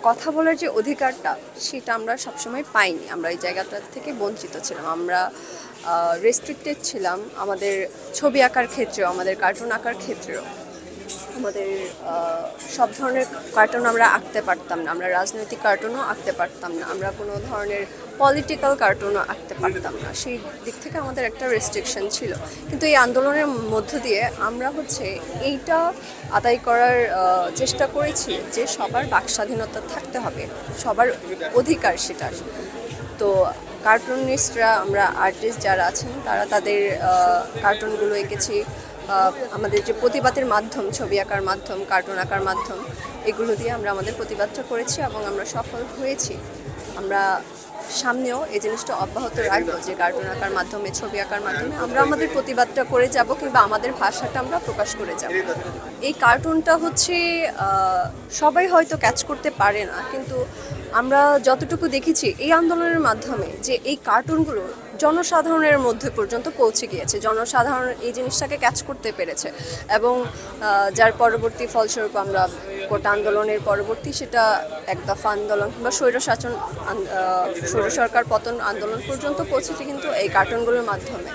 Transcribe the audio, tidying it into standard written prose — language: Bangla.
কথা বলার যে অধিকারটা সেটা আমরা সবসময় পাইনি। আমরা এই জায়গাটা থেকে বঞ্চিত ছিলাম। আমরা রেস্ট্রিক্টেড ছিলাম আমাদের ছবি আঁকার ক্ষেত্রেও, আমাদের কার্টুন আঁকার ক্ষেত্রেও। আমাদের সব ধরনের কার্টুন আমরা আঁকতে পারতাম না। আমরা রাজনৈতিক কার্টুনও আঁকতে পারতাম না। আমরা কোনো ধরনের পলিটিক্যাল কার্টুনও আঁকতে পারতাম না। সেই দিক থেকে আমাদের একটা রেস্ট্রিকশন ছিল। কিন্তু এই আন্দোলনের মধ্য দিয়ে আমরা এইটা আদায় করার চেষ্টা করেছি যে সবার বাক স্বাধীনতা থাকতে হবে, সবার অধিকার সেটা। তো কার্টুনিস্টরা, আমরা আর্টিস্ট যারা আছেন তারা তাদের কার্টুনগুলো এঁকেছি। আমাদের যে প্রতিবাদের মাধ্যম, ছবি আঁকার মাধ্যম, কার্টুন আঁকার মাধ্যম, এগুলো দিয়ে আমরা আমাদের প্রতিবাদটা করেছি এবং আমরা সফল হয়েছি। আমরা সামনেও এই জিনিসটা অব্যাহত রাখবো যে কার্টুন আঁকার মাধ্যমে, ছবি আঁকার মাধ্যমে আমরা আমাদের প্রতিবাদটা করে যাব, কিংবা আমাদের ভাষাটা আমরা প্রকাশ করে যাব। এই কার্টুনটা সবাই হয়তো ক্যাচ করতে পারে না, কিন্তু আমরা যতটুকু দেখেছি এই আন্দোলনের মাধ্যমে যে এই কার্টুনগুলো জনসাধারণের মধ্যে পর্যন্ত পৌঁছে গিয়েছে, জনসাধারণ এই জিনিসটাকে ক্যাচ করতে পেরেছে। এবং যার পরবর্তী ফলস্বরূপ আমরা কোটা আন্দোলনের পরবর্তী সেটা এক দফা আন্দোলন কিংবা স্বৈর সরকার পতন আন্দোলন পর্যন্ত পৌঁছেছে কিন্তু এই কার্টুনগুলোর মাধ্যমে।